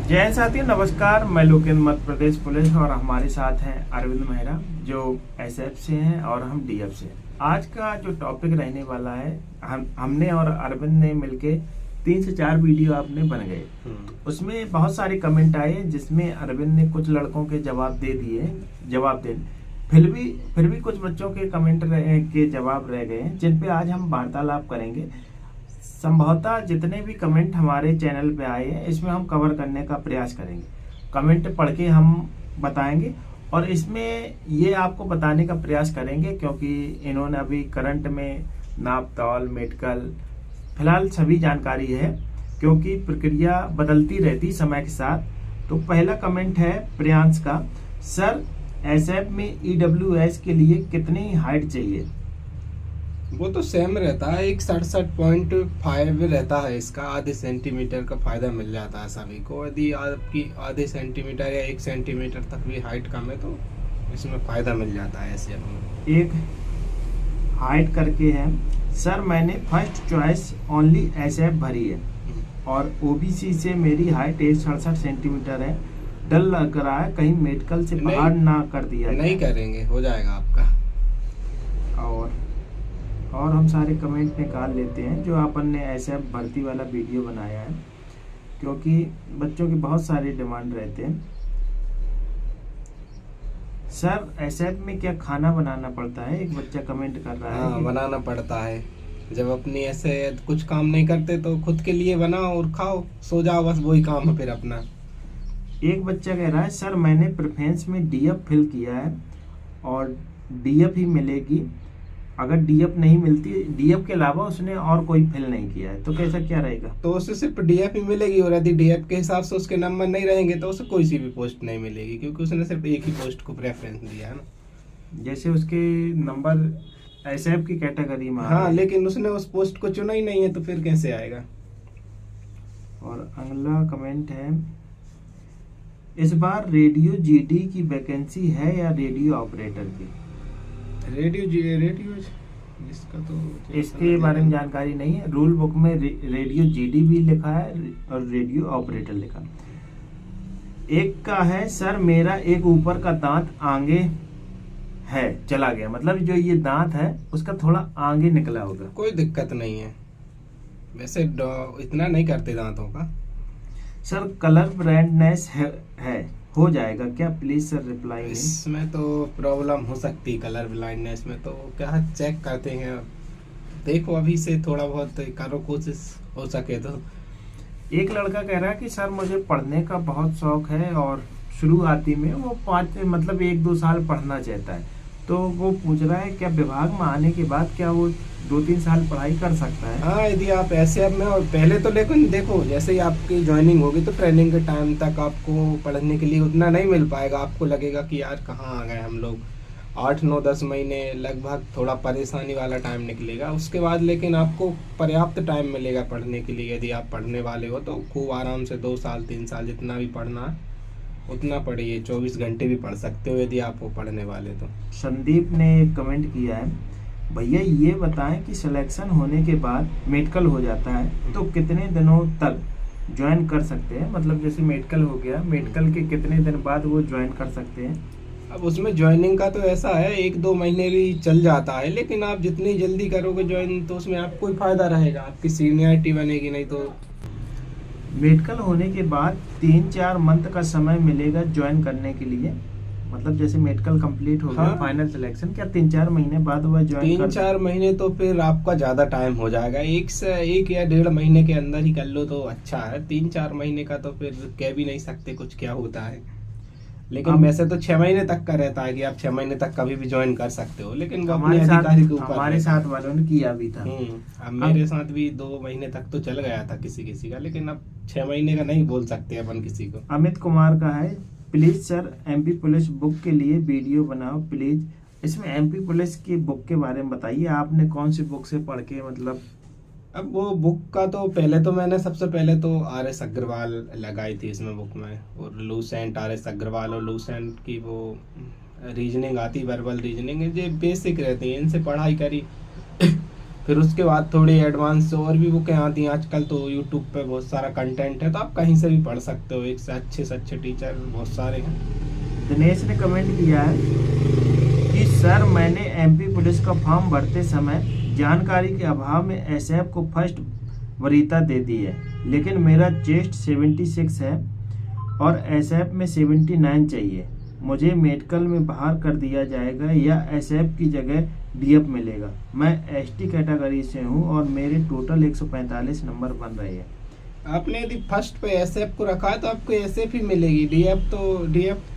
जय साथियों, नमस्कार। मैं लोकेंद्र, मध्य प्रदेश पुलिस, और हमारे साथ हैं अरविंद मेहरा जो एसएफ से हैं और हम डीएफ से। आज का जो टॉपिक रहने वाला है, हमने और अरविंद ने मिलके 3 से 4 वीडियो आपने बन गए। उसमें बहुत सारे कमेंट आए जिसमें अरविंद ने कुछ लड़कों के जवाब दे फिर भी कुछ बच्चों के कमेंट के जवाब रह गए हैं, जिन पे आज हम वार्तालाप करेंगे। संभवतः जितने भी कमेंट हमारे चैनल पे आए हैं, इसमें हम कवर करने का प्रयास करेंगे। कमेंट पढ़ के हम बताएंगे और इसमें ये आपको बताने का प्रयास करेंगे, क्योंकि इन्होंने अभी करंट में नाप तौल, मेडिकल, फिलहाल सभी जानकारी है, क्योंकि प्रक्रिया बदलती रहती समय के साथ। तो पहला कमेंट है प्रियांश का। सर, एसएफ में ईडब्ल्यूएस के लिए कितनी हाइट चाहिए? वो तो सेम रहता है, एक 67.5 रहता है इसका। आधे सेंटीमीटर का फायदा मिल जाता है सभी को। यदि आपकी आधे सेंटीमीटर या 1 सेंटीमीटर तक भी हाइट कम है तो इसमें फायदा मिल जाता है ऐसे में। एक हाइट करके है। सर, मैंने फर्स्ट चॉइस ओनली एसएफ भरी है और ओबीसी से मेरी हाइट 167 सेंटीमीटर है। डर लग रहा है कहीं मेडिकल से बाहर ना कर दिया जाए। नहीं करेंगे, हो जाएगा आपका। और हम सारे कमेंट निकाल लेते हैं जो अपन ने एसएफ भर्ती वाला वीडियो बनाया है, क्योंकि बच्चों के बहुत सारे डिमांड रहते हैं। सर, एसएफ में क्या खाना बनाना पड़ता है? एक बच्चा कमेंट कर रहा है। हाँ, बनाना पड़ता है। जब अपनी ऐसे कुछ काम नहीं करते तो खुद के लिए बनाओ और खाओ, सो जाओ, बस वही काम है फिर अपना। एक बच्चा कह रहा है, सर मैंने प्रेफरेंस में डीएफ फिल किया है और डीएफ ही मिलेगी। अगर डीएफ नहीं मिलती, डीएफ के अलावा उसने और कोई फिल नहीं किया है, तो कैसा क्या रहेगा? तो उसे सिर्फ डीएफ ही मिलेगी, और यदि डीएफ के हिसाब से उसके नंबर नहीं रहेंगे तो उसे कोई सी भी पोस्ट नहीं मिलेगी, क्योंकि उसने सिर्फ एक ही पोस्ट को प्रेफरेंस दिया है ना। जैसे उसके नंबर एसएफ की कैटेगरी में। हाँ, लेकिन उसने उस पोस्ट को चुना ही नहीं है तो फिर कैसे आएगा? और अगला कमेंट है, इस बार रेडियो जीडी की वैकेंसी है या रेडियो ऑपरेटर की? रेडियो इसका तो इसके बारे में जानकारी नहीं है। रूल बुक में रेडियो जीडी भी लिखा है और रेडियो ऑपरेटर लिखा। एक का है, सर मेरा एक ऊपर का दांत आगे है, चला गया। मतलब जो ये दांत है उसका थोड़ा आगे निकला होगा। कोई दिक्कत नहीं है, वैसे इतना नहीं करते दांतों का। सर, कलर ब्राइटनेस है हो जाएगा क्या? Please sir reply. इसमें तो प्रॉब्लम हो सकती है, कलर ब्लाइंडनेस में तो क्या चेक करते हैं। देखो अभी से थोड़ा बहुत करो, कोशिश हो सके तो। एक लड़का कह रहा है कि सर मुझे पढ़ने का बहुत शौक है और शुरुआती में वो 1-2 साल पढ़ना चाहता है, तो वो पूछ रहा है क्या विभाग में आने के बाद क्या वो 2-3 साल पढ़ाई कर सकता है? हाँ, यदि आप ऐसे में, और पहले तो लेकिन देखो जैसे ही आपकी ज्वाइनिंग होगी तो ट्रेनिंग के टाइम तक आपको पढ़ने के लिए उतना नहीं मिल पाएगा। आपको लगेगा कि यार कहाँ आ गए हम लोग। 8-9-10 महीने लगभग थोड़ा परेशानी वाला टाइम निकलेगा। उसके बाद लेकिन आपको पर्याप्त टाइम मिलेगा पढ़ने के लिए। यदि आप पढ़ने वाले हो तो खूब आराम से 2 साल 3 साल जितना भी पढ़ना है उतना पढ़िए। 24 घंटे भी पढ़ सकते हो यदि आप वो पढ़ने वाले तो। संदीप ने एक कमेंट किया है, भैया ये बताएं कि सिलेक्शन होने के बाद मेडिकल हो जाता है तो कितने दिनों तक ज्वाइन कर सकते हैं? मतलब जैसे मेडिकल हो गया, मेडिकल के कितने दिन बाद वो ज्वाइन कर सकते हैं? अब उसमें ज्वाइनिंग का तो ऐसा है 1-2 महीने भी चल जाता है, लेकिन आप जितनी जल्दी करोगे ज्वाइन तो उसमें आपको ही फायदा रहेगा, आपकी सीनियरिटी बनेगी। नहीं तो मेडिकल होने के बाद 3-4 मंथ का समय मिलेगा ज्वाइन करने के लिए। मतलब जैसे मेडिकल कंप्लीट हो गया, हाँ, फाइनल सिलेक्शन, क्या 3-4 महीने बाद वह ज्वाइन 3-4 महीने तो फिर आपका ज्यादा टाइम हो जाएगा। 1 या 1.5 महीने के अंदर ही कर लो तो अच्छा है। 3-4 महीने का तो फिर कह भी नहीं सकते कुछ क्या होता है। लेकिन वैसे तो 6 महीने तक का रहता है कि आप 6 महीने तक कभी भी ज्वाइन कर सकते हो, लेकिन वो अपने अधिकारी के ऊपर। हमारे साथ वालों ने किया भी था। अब मेरे साथ भी 2 महीने तक तो चल गया था किसी का, लेकिन अब 6 महीने का नहीं बोल सकते अपन किसी को। अमित कुमार का है, please sir MP police book के लिए वीडियो बनाओ प्लीज। इसमें एमपी पुलिस की बुक के बारे में बताइए, आपने कौन सी बुक से पढ़ के मतलब? अब वो बुक का तो पहले तो मैंने सबसे पहले तो RS अग्रवाल लगाई थी इसमें बुक में, और लूसेंट, RS अग्रवाल और लूसेंट की वो रीजनिंग आती, वर्बल रीजनिंग, जो बेसिक रहती है, इनसे पढ़ाई करी। फिर उसके बाद थोड़ी एडवांस और भी बुकें आती हैं आजकल, तो यूट्यूब पे बहुत सारा कंटेंट है, तो आप कहीं से भी पढ़ सकते हो, एक से अच्छे टीचर बहुत सारे हैं। दिनेश ने कमेंट किया है कि सर मैंने एमपी पुलिस का फॉर्म भरते समय जानकारी के अभाव में एसएफ को फर्स्ट वरीयता दे दी है, लेकिन मेरा चेस्ट 76 है और एसएफ में 79 चाहिए। मुझे मेडिकल में बाहर कर दिया जाएगा या एसएफ की जगह डीएफ मिलेगा? मैं एसटी कैटेगरी से हूं और मेरे टोटल 145 नंबर बन रहे हैं। आपने यदि फर्स्ट पे एसएफ को रखा है तो आपको एसएफ ही मिलेगी, डीएफ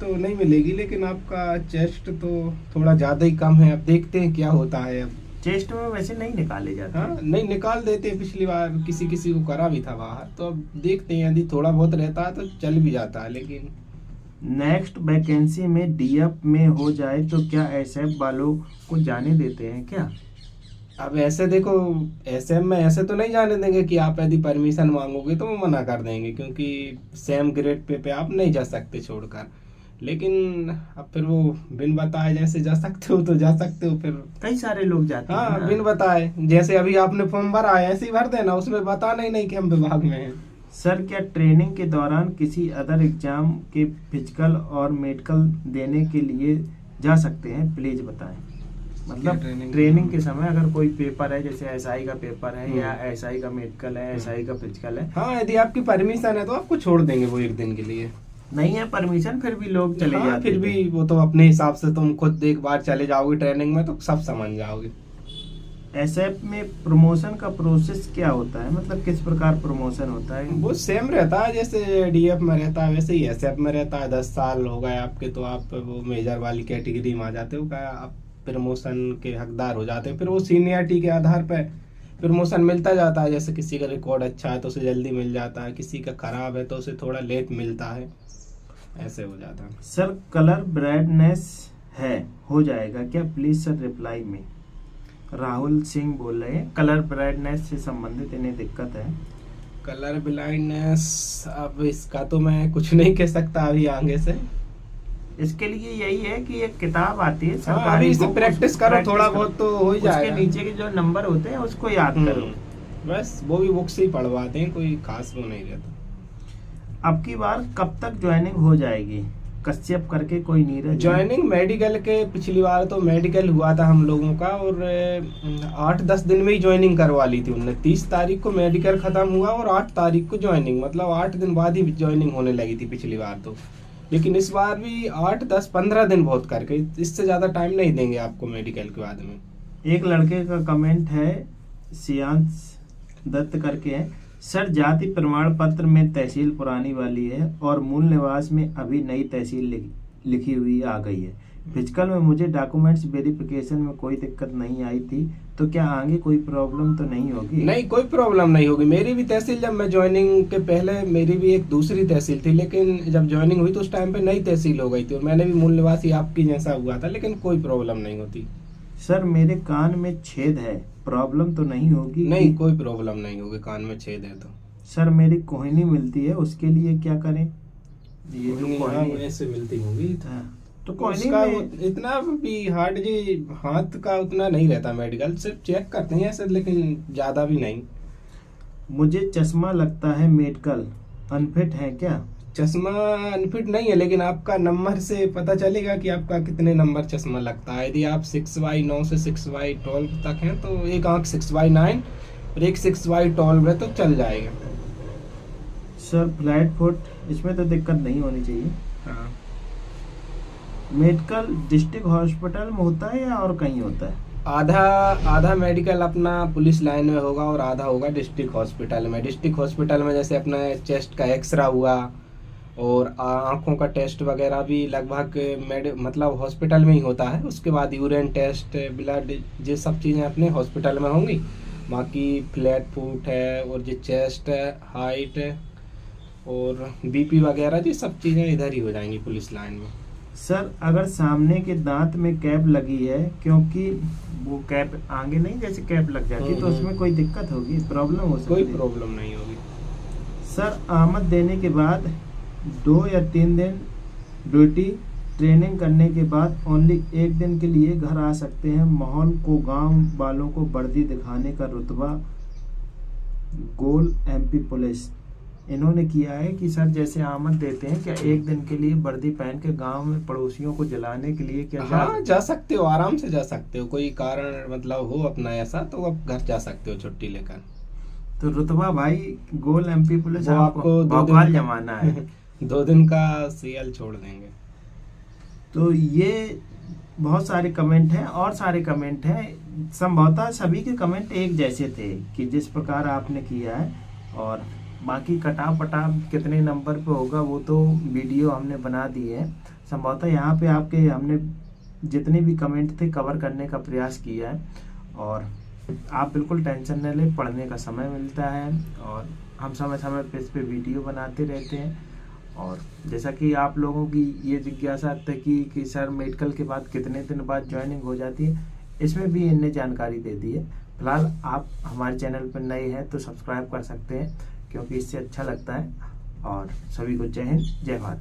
तो नहीं मिलेगी, लेकिन आपका चेस्ट तो थोड़ा ज़्यादा ही कम है। अब देखते हैं क्या होता है। अब चेस्ट में वैसे नहीं निकाले जाते। हाँ, नहीं निकाल देते, पिछली बार किसी को करा भी था बाहर, तो अब देखते हैं, यदि थोड़ा बहुत रहता है तो चल भी जाता है। लेकिन नेक्स्ट वैकेंसी में डीएफ में हो जाए तो क्या एसएफ वालों को जाने देते हैं क्या? अब ऐसे देखो, एसएम में ऐसे तो नहीं जाने देंगे कि आप यदि परमिशन मांगोगे तो वो मना कर देंगे, क्योंकि सेम ग्रेड पे आप नहीं जा सकते छोड़कर। लेकिन अब फिर वो बिन बताए जैसे जा सकते हो तो जा सकते हो, फिर कई सारे लोग जाते हैं हाँ ना। बिन बताए, जैसे अभी आपने फॉर्म भरा है ऐसे ही भर देना, उसमें बताना ही नहीं कि हम विभाग में हैं। सर क्या ट्रेनिंग के दौरान किसी अदर एग्जाम के फिजिकल और मेडिकल देने के लिए जा सकते हैं? प्लीज बताएं। मतलब ट्रेनिंग के समय अगर कोई पेपर है, जैसे एसआई का पेपर है या एसआई का मेडिकल है, एसआई का फिजिकल है, हाँ यदि आपकी परमिशन है तो आपको छोड़ देंगे वो एक दिन के लिए। नहीं है परमिशन फिर भी लोग चले हाँ, जाते फिर हैं। भी वो तो अपने हिसाब से, तुम खुद एक बार चले जाओगे ट्रेनिंग में तो सब समझ जाओगे। एसएफ में प्रमोशन का प्रोसेस क्या होता है? मतलब किस प्रकार प्रमोशन होता है? वो सेम रहता है, जैसे डीएफ में रहता है वैसे ही एसएफ में रहता है। 10 साल हो गए आपके तो आप वो मेजर वाली कैटेगरी में आ जाते हो, क्या आप प्रमोशन के हकदार हो जाते हैं। फिर वो सीनियरिटी के आधार पर प्रमोशन मिलता जाता है। जैसे किसी का रिकॉर्ड अच्छा है तो उसे जल्दी मिल जाता है, किसी का खराब है तो उसे थोड़ा लेट मिलता है, ऐसे हो जाता है। सर कलर ब्राइटनेस है हो जाएगा क्या? प्लीज सर रिप्लाई में। राहुल सिंह बोल रहे हैं कलर ब्राइटनेस से संबंधित इन्हें दिक्कत है। कलर ब्लाइंडनेस, अब इसका तो मैं कुछ नहीं कह सकता अभी आगे से। इसके लिए यही है कि एक किताब आती है हाँ, सरकारी अभी इसे बुक, प्रैक्टिस उसको करो, प्रैक्टिस थोड़ा करो। बहुत तो हो ही उसके जाएगा। नीचे के जो नंबर होते हैं उसको याद करो। बस वो भी बुक से ही पढ़वाते हैं, कोई खास वो नहीं रहता। अब की बार कब तक ज्वाइनिंग हो जाएगी? कश्यप करके कोई नीरज। ज्वाइनिंग मेडिकल के पिछली बार तो मेडिकल हुआ था हम लोगों का, और 8-10 दिन में ही ज्वाइनिंग करवा ली थी उन्होंने। 30 तारीख को मेडिकल खत्म हुआ और 8 तारीख को ज्वाइनिंग, मतलब 8 दिन बाद ही ज्वाइनिंग होने लगी थी पिछली बार तो। लेकिन इस बार भी 8, 10, 15 दिन बहुत करके, इससे ज्यादा टाइम नहीं देंगे आपको मेडिकल के बाद में। एक लड़के का कमेंट है, सियांश दत्त करके है, सर जाति प्रमाण पत्र में तहसील पुरानी वाली है और मूल निवास में अभी नई तहसील लिखी हुई आ गई है। फिजिकल में मुझे डॉक्यूमेंट्स वेरिफिकेशन में कोई दिक्कत नहीं आई थी, तो क्या आगे कोई प्रॉब्लम तो नहीं होगी? नहीं, कोई प्रॉब्लम नहीं होगी। मेरी भी तहसील, जब मैं ज्वाइनिंग के पहले मेरी भी एक दूसरी तहसील थी, लेकिन जब ज्वाइनिंग हुई तो उस टाइम पे नई तहसील हो गई थी और मैंने भी मूल निवासी आपकी जैसा हुआ था, लेकिन कोई प्रॉब्लम नहीं होती। सर मेरे कान में छेद है, प्रॉब्लम तो नहीं होगी? नहीं, कोई प्रॉब्लम नहीं होगी, कान में छेद है तो। सर मेरी कोहिनी मिलती है, उसके लिए क्या करें? ये जो कोहिनी ऐसे मिलती होगी तो कोहिनी उसका में इतना भी हार्ड जी हाथ का उतना नहीं रहता, मेडिकल सिर्फ चेक करते हैं ऐसे, लेकिन ज्यादा भी नहीं। मुझे चश्मा लगता है, मेडिकल अनफिट है क्या? चश्मा अनफिट नहीं है, लेकिन आपका नंबर से पता चलेगा कि आपका कितने नंबर चश्मा लगता है। यदि आप 6/9 से 6/12 तक हैं तो एक आंख 6/9 और एक 6/12 है तो चल जाएगा। सर फ्लैट फुट, इसमें तो दिक्कत नहीं होनी चाहिए। हाँ, मेडिकल डिस्ट्रिक्ट हॉस्पिटल में होता है या और कहीं होता है? आधा मेडिकल अपना पुलिस लाइन में होगा और आधा होगा डिस्ट्रिक्ट हॉस्पिटल में। डिस्ट्रिक्ट हॉस्पिटल में जैसे अपना चेस्ट का एक्सरा हुआ और आंखों का टेस्ट वगैरह भी लगभग मतलब हॉस्पिटल में ही होता है। उसके बाद यूरिन टेस्ट, ब्लड, ये सब चीज़ें अपने हॉस्पिटल में होंगी। बाकी फ्लैट फुट है और जो चेस्ट है, हाइट है और बीपी वगैरह, ये सब चीज़ें इधर ही हो जाएंगी पुलिस लाइन में। सर अगर सामने के दांत में कैप लगी है, क्योंकि वो कैप आगे नहीं जैसे कैप लग जाती है, तो उसमें कोई दिक्कत होगी, प्रॉब्लम हो सकती है? कोई प्रॉब्लम नहीं होगी। सर आमद देने के बाद 2 या 3 दिन ड्यूटी ट्रेनिंग करने के बाद ओनली 1 दिन के लिए घर आ सकते हैं। माहौल को गांव वालों को वर्दी दिखाने का रुतबा गोल एमपी पुलिस। इन्होंने किया है कि सर जैसे आमद देते हैं, क्या 1 दिन के लिए वर्दी पहन के गांव में पड़ोसियों को जलाने के लिए क्या हाँ जा सकते हो, आराम से जा सकते हो। कोई कारण मतलब हो अपना ऐसा तो आप घर जा सकते हो छुट्टी लेकर। तो रुतबा भाई गोल एमपी पुलिस वो आपको 2 भोपाल दिन जमाना है। 2 दिन का सीएल छोड़ देंगे। तो ये बहुत सारे कमेंट हैं और सारे कमेंट हैं, संभवतः सभी के कमेंट एक जैसे थे कि जिस प्रकार आपने किया है। और बाकी कटाव पटाव कितने नंबर पे होगा वो तो वीडियो हमने बना दी है। संभवतः यहाँ पे आपके हमने जितने भी कमेंट थे कवर करने का प्रयास किया है। और आप बिल्कुल टेंशन न लें, पढ़ने का समय मिलता है और हम समय समय पे इस पे वीडियो बनाते रहते हैं। और जैसा कि आप लोगों की ये जिज्ञासा थी कि सर मेडिकल के बाद कितने दिन बाद ज्वाइनिंग हो जाती है, इसमें भी इनने जानकारी दे दी है। फिलहाल आप हमारे चैनल पर नए हैं तो सब्सक्राइब कर सकते हैं, क्योंकि इससे अच्छा लगता है। और सभी को जय हिंद, जय भारत।